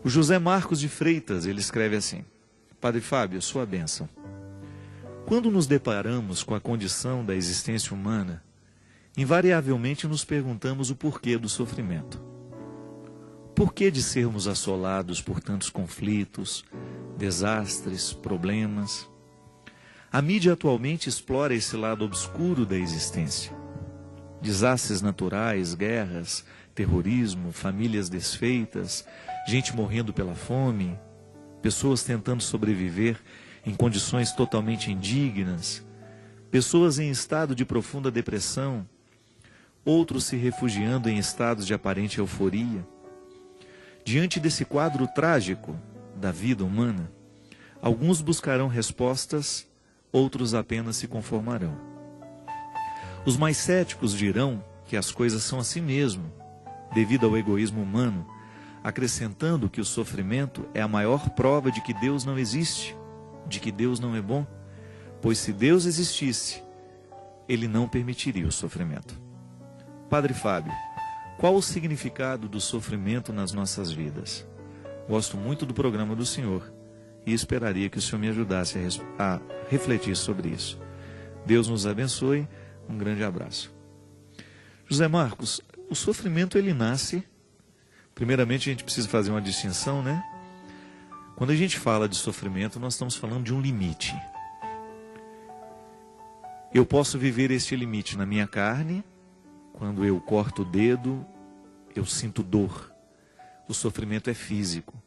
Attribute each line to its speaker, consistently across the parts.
Speaker 1: O José Marcos de Freitas, ele escreve assim: Padre Fábio, sua bênção. Quando nos deparamos com a condição da existência humana, invariavelmente nos perguntamos o porquê do sofrimento. Porquê de sermos assolados por tantos conflitos, desastres, problemas? A mídia atualmente explora esse lado obscuro da existência. Desastres naturais, guerras, terrorismo, famílias desfeitas, gente morrendo pela fome, pessoas tentando sobreviver em condições totalmente indignas, pessoas em estado de profunda depressão, outros se refugiando em estados de aparente euforia. Diante desse quadro trágico da vida humana, alguns buscarão respostas, outros apenas se conformarão. Os mais céticos dirão que as coisas são assim mesmo, devido ao egoísmo humano, acrescentando que o sofrimento é a maior prova de que Deus não existe, de que Deus não é bom, pois se Deus existisse, Ele não permitiria o sofrimento. Padre Fábio, qual o significado do sofrimento nas nossas vidas? Gosto muito do programa do senhor e esperaria que o senhor me ajudasse a refletir sobre isso. Deus nos abençoe, um grande abraço. José Marcos, o sofrimento ele nasce, primeiramente a gente precisa fazer uma distinção, né? Quando a gente fala de sofrimento, nós estamos falando de um limite. Eu posso viver este limite na minha carne. Quando eu corto o dedo, eu sinto dor. O sofrimento é físico.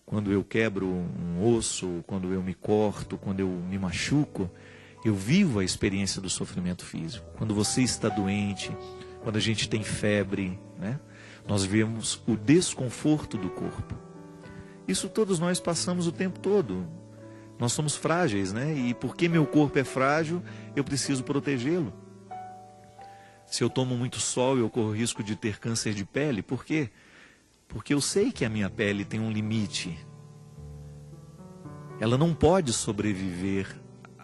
Speaker 1: Quando eu quebro um osso, quando eu me corto, quando eu me machuco, eu vivo a experiência do sofrimento físico. Quando você está doente, quando a gente tem febre, né? Nós vemos o desconforto do corpo. Isso todos nós passamos o tempo todo. Nós somos frágeis, né? E porque meu corpo é frágil, eu preciso protegê-lo. Se eu tomo muito sol, eu corro risco de ter câncer de pele. Por quê? Porque eu sei que a minha pele tem um limite. Ela não pode sobreviver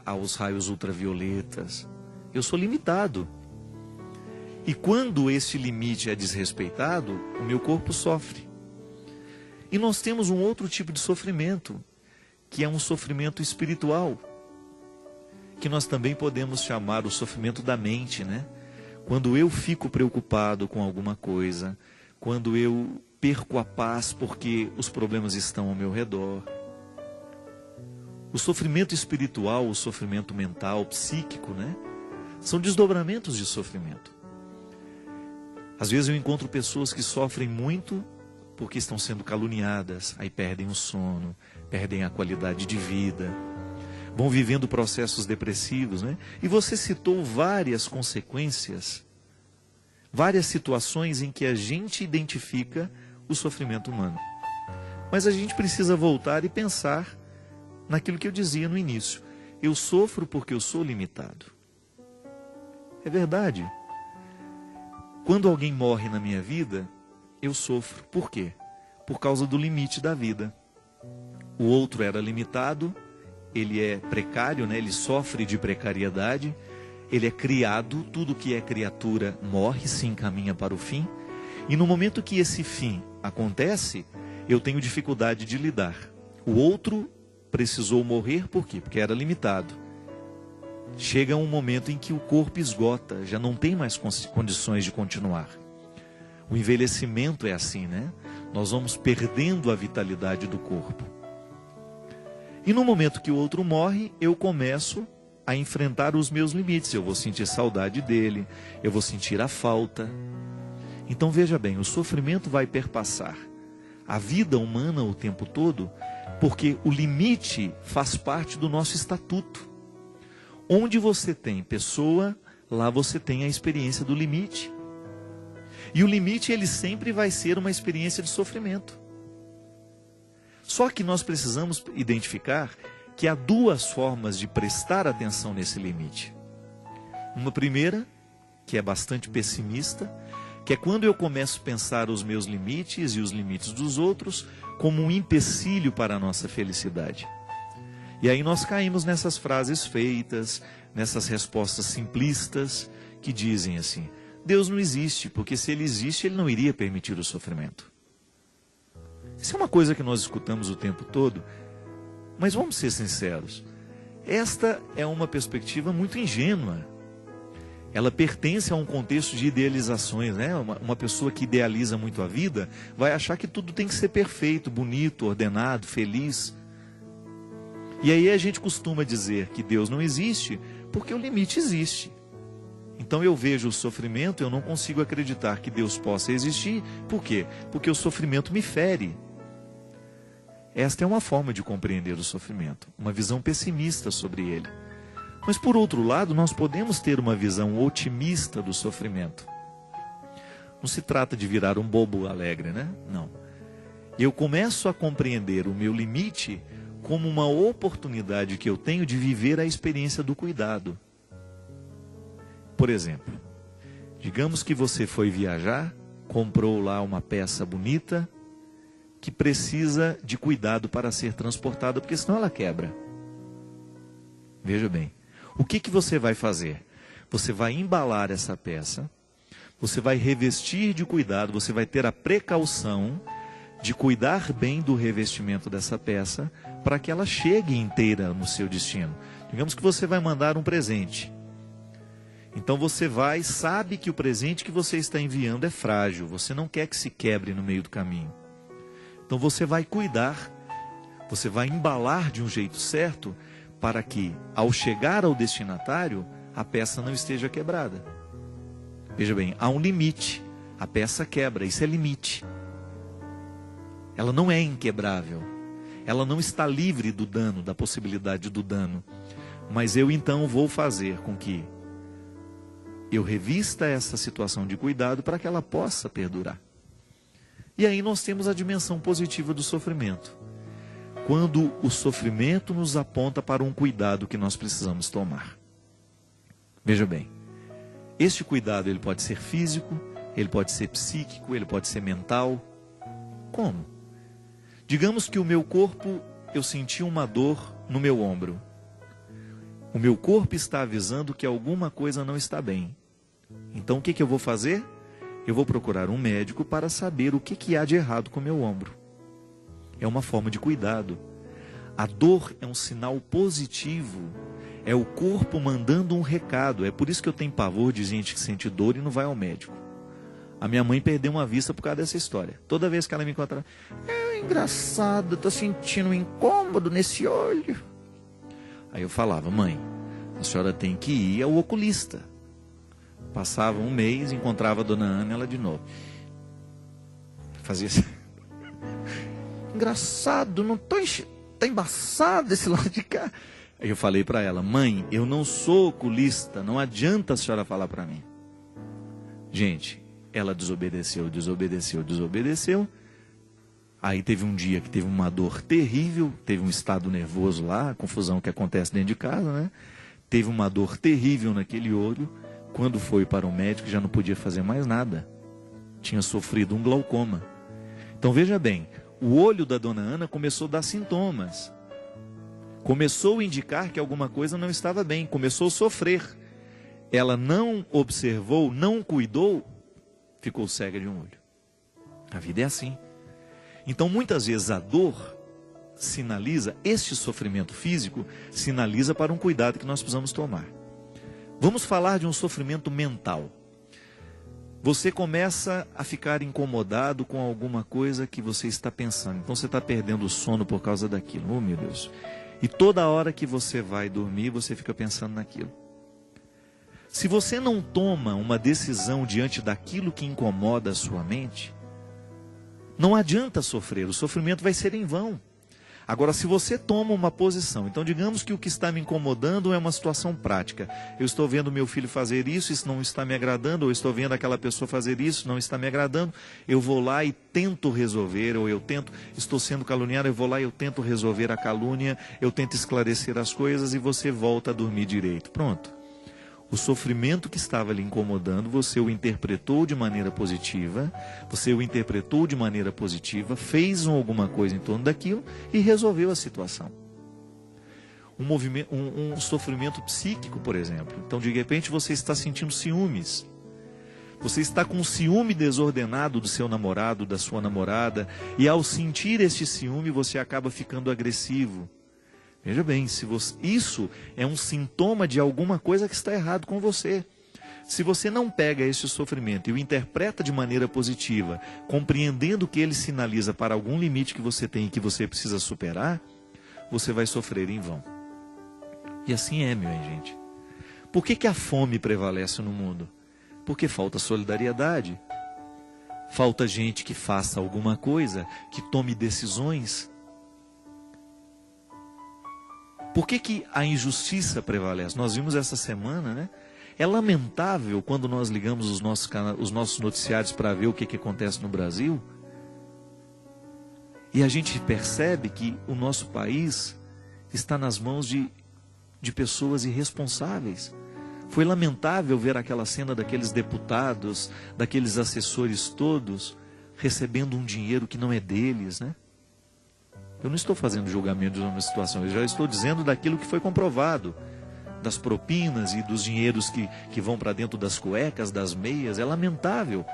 Speaker 1: aos raios ultravioletas. Eu sou limitado. E quando esse limite é desrespeitado, o meu corpo sofre. E nós temos um outro tipo de sofrimento, que é um sofrimento espiritual, que nós também podemos chamar o sofrimento da mente, né? Quando eu fico preocupado com alguma coisa, quando eu perco a paz porque os problemas estão ao meu redor. O sofrimento espiritual, o sofrimento mental, psíquico, né? São desdobramentos de sofrimento. Às vezes eu encontro pessoas que sofrem muito porque estão sendo caluniadas, aí perdem o sono, perdem a qualidade de vida, vão vivendo processos depressivos, né? E você citou várias consequências, várias situações em que a gente identifica o sofrimento humano. Mas a gente precisa voltar e pensar naquilo que eu dizia no início. Eu sofro porque eu sou limitado. É verdade. Quando alguém morre na minha vida, eu sofro. Por quê? Por causa do limite da vida. O outro era limitado, ele é precário, né? Ele sofre de precariedade, ele é criado, tudo que é criatura morre, se encaminha para o fim. E no momento que esse fim acontece, eu tenho dificuldade de lidar. O outro precisou morrer, por quê? Porque era limitado. Chega um momento em que o corpo esgota, já não tem mais condições de continuar. O envelhecimento é assim, né? Nós vamos perdendo a vitalidade do corpo. E no momento que o outro morre, eu começo a enfrentar os meus limites. Eu vou sentir saudade dele, eu vou sentir a falta. Então veja bem, o sofrimento vai perpassar a vida humana o tempo todo, porque o limite faz parte do nosso estatuto. Onde você tem pessoa, lá você tem a experiência do limite. E o limite, ele sempre vai ser uma experiência de sofrimento. Só que nós precisamos identificar que há duas formas de prestar atenção nesse limite. Uma primeira, que é bastante pessimista, que é quando eu começo a pensar os meus limites e os limites dos outros como um empecilho para a nossa felicidade. E aí nós caímos nessas frases feitas, nessas respostas simplistas, que dizem assim: Deus não existe, porque se Ele existe, Ele não iria permitir o sofrimento. Isso é uma coisa que nós escutamos o tempo todo, mas vamos ser sinceros. Esta é uma perspectiva muito ingênua. Ela pertence a um contexto de idealizações, né? Uma pessoa que idealiza muito a vida vai achar que tudo tem que ser perfeito, bonito, ordenado, feliz. E aí a gente costuma dizer que Deus não existe porque o limite existe. Então eu vejo o sofrimento, eu não consigo acreditar que Deus possa existir. Por quê? Porque o sofrimento me fere. Esta é uma forma de compreender o sofrimento, uma visão pessimista sobre ele. Mas por outro lado, nós podemos ter uma visão otimista do sofrimento. Não se trata de virar um bobo alegre, né? Não. Eu começo a compreender o meu limite como uma oportunidade que eu tenho de viver a experiência do cuidado. Por exemplo, digamos que você foi viajar, comprou lá uma peça bonita, que precisa de cuidado para ser transportada, porque senão ela quebra. Veja bem, o que você vai fazer? Você vai embalar essa peça, você vai revestir de cuidado, você vai ter a precaução de cuidar bem do revestimento dessa peça, para que ela chegue inteira no seu destino. Digamos que você vai mandar um presente. Então você sabe que o presente que você está enviando é frágil, você não quer que se quebre no meio do caminho. Então você vai cuidar, você vai embalar de um jeito certo, para que, ao chegar ao destinatário, a peça não esteja quebrada. Veja bem, há um limite, a peça quebra, isso é limite. Ela não é inquebrável, ela não está livre do dano, da possibilidade do dano. Mas eu então vou fazer com que eu revista essa situação de cuidado para que ela possa perdurar. E aí nós temos a dimensão positiva do sofrimento. Quando o sofrimento nos aponta para um cuidado que nós precisamos tomar. Veja bem, este cuidado ele pode ser físico, ele pode ser psíquico, ele pode ser mental. Como? Digamos que o meu corpo, eu senti uma dor no meu ombro. O meu corpo está avisando que alguma coisa não está bem. Então o que eu vou fazer? Eu vou procurar um médico para saber o que há de errado com o meu ombro. É uma forma de cuidado. A dor é um sinal positivo. É o corpo mandando um recado. É por isso que eu tenho pavor de gente que sente dor e não vai ao médico. A minha mãe perdeu uma vista por causa dessa história. Toda vez que ela me encontra, é engraçado, estou sentindo um incômodo nesse olho. Aí eu falava, mãe, a senhora tem que ir ao oculista. Passava um mês, encontrava a dona Ana, ela de novo. Fazia assim. Engraçado, não tô tá embaçado esse lado de cá. Aí eu falei para ela, mãe, eu não sou oculista, não adianta a senhora falar para mim. Gente, ela desobedeceu. Aí teve um dia que teve uma dor terrível, teve um estado nervoso lá, a confusão que acontece dentro de casa, né? Teve uma dor terrível naquele olho. Quando foi para o médico, já não podia fazer mais nada. Tinha sofrido um glaucoma. Então veja bem, o olho da dona Ana começou a dar sintomas. Começou a indicar que alguma coisa não estava bem, começou a sofrer. Ela não observou, não cuidou, ficou cega de um olho. A vida é assim. Então muitas vezes a dor sinaliza, este sofrimento físico sinaliza para um cuidado que nós precisamos tomar. Vamos falar de um sofrimento mental. Você começa a ficar incomodado com alguma coisa que você está pensando. Então você está perdendo o sono por causa daquilo. Oh, meu Deus. E toda hora que você vai dormir, você fica pensando naquilo. Se você não toma uma decisão diante daquilo que incomoda a sua mente, não adianta sofrer. O sofrimento vai ser em vão. Agora, se você toma uma posição, então digamos que o que está me incomodando é uma situação prática. Eu estou vendo meu filho fazer isso não está me agradando, ou estou vendo aquela pessoa fazer isso, não está me agradando. Eu vou lá e tento resolver, ou estou sendo caluniado, eu vou lá e eu tento resolver a calúnia, eu tento esclarecer as coisas e você volta a dormir direito. Pronto. O sofrimento que estava lhe incomodando, você o interpretou de maneira positiva, fez alguma coisa em torno daquilo e resolveu a situação. Um sofrimento psíquico, por exemplo. Então, de repente, você está sentindo ciúmes. Você está com ciúme desordenado do seu namorado, da sua namorada, e ao sentir este ciúme, você acaba ficando agressivo. Veja bem, isso é um sintoma de alguma coisa que está errado com você. Se você não pega esse sofrimento e o interpreta de maneira positiva, compreendendo que ele sinaliza para algum limite que você tem e que você precisa superar, você vai sofrer em vão. E assim é, minha gente. Por que a fome prevalece no mundo? Porque falta solidariedade. Falta gente que faça alguma coisa, que tome decisões. Por que a injustiça prevalece? Nós vimos essa semana, né? É lamentável quando nós ligamos os nossos noticiários para ver o que acontece no Brasil. E a gente percebe que o nosso país está nas mãos de pessoas irresponsáveis. Foi lamentável ver aquela cena daqueles deputados, daqueles assessores todos, recebendo um dinheiro que não é deles, né? Eu não estou fazendo julgamento de uma situação, eu já estou dizendo daquilo que foi comprovado, das propinas e dos dinheiros que vão para dentro das cuecas, das meias. É lamentável.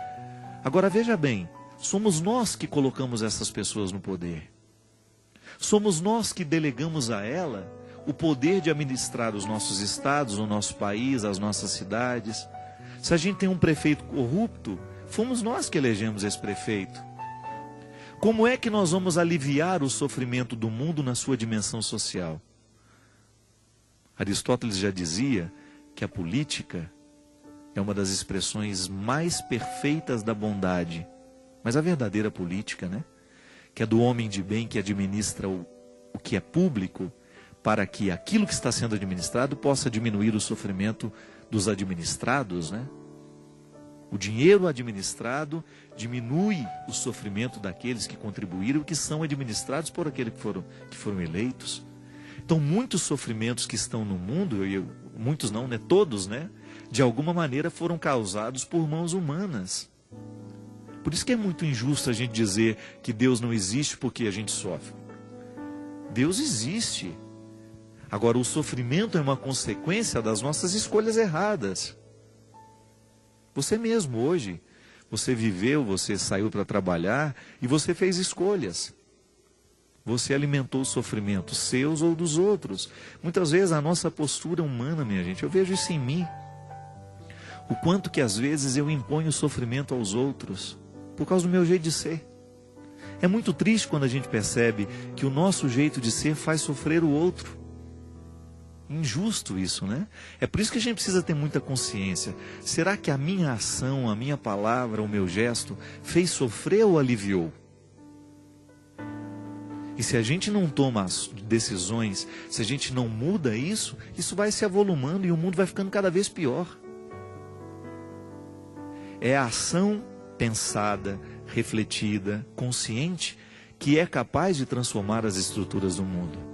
Speaker 1: Agora veja bem, somos nós que colocamos essas pessoas no poder. Somos nós que delegamos a ela o poder de administrar os nossos estados, o nosso país, as nossas cidades. Se a gente tem um prefeito corrupto, fomos nós que elegemos esse prefeito. Como é que nós vamos aliviar o sofrimento do mundo na sua dimensão social? Aristóteles já dizia que a política é uma das expressões mais perfeitas da bondade. Mas a verdadeira política, né? Que é do homem de bem que administra o que é público, para que aquilo que está sendo administrado possa diminuir o sofrimento dos administrados, né? O dinheiro administrado diminui o sofrimento daqueles que contribuíram, que são administrados por aqueles que foram eleitos. Então, muitos sofrimentos que estão no mundo, muitos não, né? Todos, né? De alguma maneira foram causados por mãos humanas. Por isso que é muito injusto a gente dizer que Deus não existe porque a gente sofre. Deus existe. Agora, o sofrimento é uma consequência das nossas escolhas erradas. Você mesmo hoje, você viveu, você saiu para trabalhar e você fez escolhas. Você alimentou os sofrimentos seus ou dos outros. Muitas vezes a nossa postura humana, minha gente, eu vejo isso em mim. O quanto que às vezes eu imponho sofrimento aos outros, por causa do meu jeito de ser. É muito triste quando a gente percebe que o nosso jeito de ser faz sofrer o outro. Injusto isso, né? É por isso que a gente precisa ter muita consciência. Será que a minha ação, a minha palavra, o meu gesto fez sofrer ou aliviou? E se a gente não toma as decisões, se a gente não muda isso, isso vai se avolumando e o mundo vai ficando cada vez pior. É a ação pensada, refletida, consciente, que é capaz de transformar as estruturas do mundo.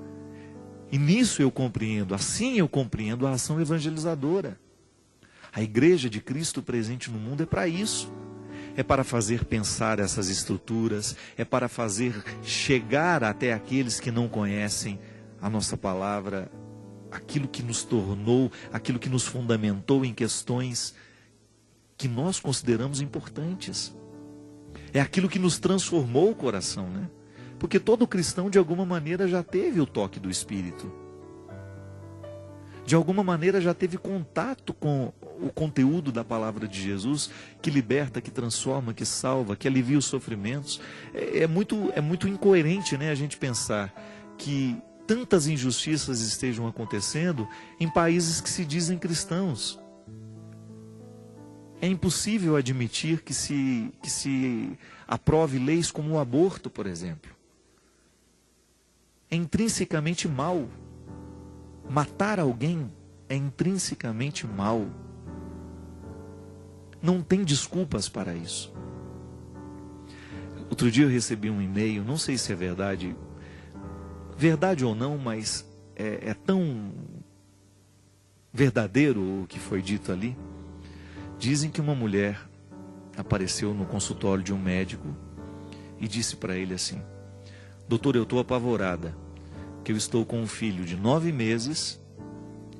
Speaker 1: E nisso eu compreendo, assim eu compreendo a ação evangelizadora. A igreja de Cristo presente no mundo é para isso. É para fazer pensar essas estruturas, é para fazer chegar até aqueles que não conhecem a nossa palavra, aquilo que nos tornou, aquilo que nos fundamentou em questões que nós consideramos importantes. É aquilo que nos transformou o coração, né? Porque todo cristão, de alguma maneira, já teve o toque do Espírito. De alguma maneira, já teve contato com o conteúdo da palavra de Jesus, que liberta, que transforma, que salva, que alivia os sofrimentos. É muito incoerente, né, a gente pensar que tantas injustiças estejam acontecendo em países que se dizem cristãos. É impossível admitir que se aprove leis como o aborto, por exemplo. É intrinsecamente mal. Matar alguém é intrinsecamente mal. Não tem desculpas para isso. Outro dia eu recebi um e-mail, não sei se é verdade ou não, mas é tão verdadeiro o que foi dito ali. Dizem que uma mulher apareceu no consultório de um médico e disse para ele assim: doutor, eu estou apavorada, que eu estou com um filho de 9 meses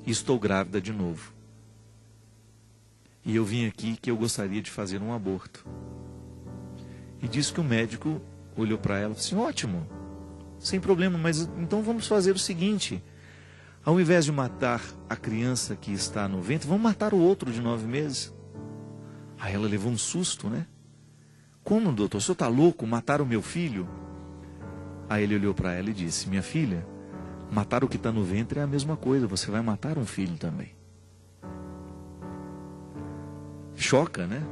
Speaker 1: e estou grávida de novo. e eu vim aqui que eu gostaria de fazer um aborto. E disse que o médico olhou para ela e disse: ótimo, sem problema, mas então vamos fazer o seguinte: ao invés de matar a criança que está no ventre, vamos matar o outro de 9 meses. Aí ela levou um susto, né? Como, doutor? O senhor está louco? Matar o meu filho? Aí ele olhou para ela e disse: minha filha, matar o que está no ventre é a mesma coisa, você vai matar um filho também. Choca, né?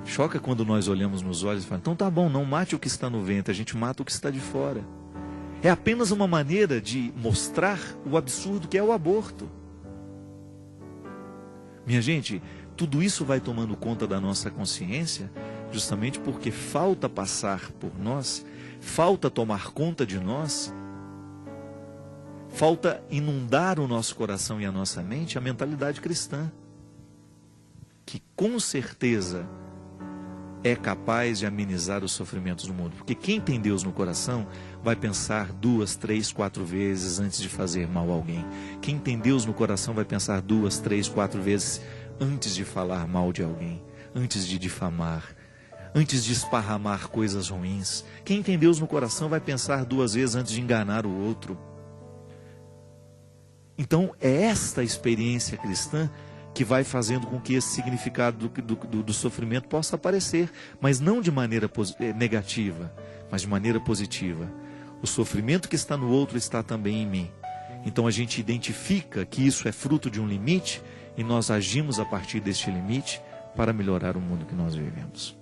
Speaker 1: Choca quando nós olhamos nos olhos e falamos: então tá bom, não mate o que está no ventre, a gente mata o que está de fora. É apenas uma maneira de mostrar o absurdo que é o aborto. Minha gente, tudo isso vai tomando conta da nossa consciência, justamente porque falta passar por nós, falta tomar conta de nós, falta inundar o nosso coração e a nossa mente a mentalidade cristã, que com certeza é capaz de amenizar os sofrimentos do mundo. Porque quem tem Deus no coração vai pensar 2, 3, 4 vezes antes de fazer mal a alguém. Quem tem Deus no coração vai pensar 2, 3, 4 vezes antes de falar mal de alguém, antes de difamar, antes de esparramar coisas ruins. Quem tem Deus no coração vai pensar 2 vezes antes de enganar o outro. Então é esta experiência cristã que vai fazendo com que esse significado do sofrimento possa aparecer, mas não de maneira negativa, mas de maneira positiva. O sofrimento que está no outro está também em mim. Então a gente identifica que isso é fruto de um limite e nós agimos a partir deste limite para melhorar o mundo que nós vivemos.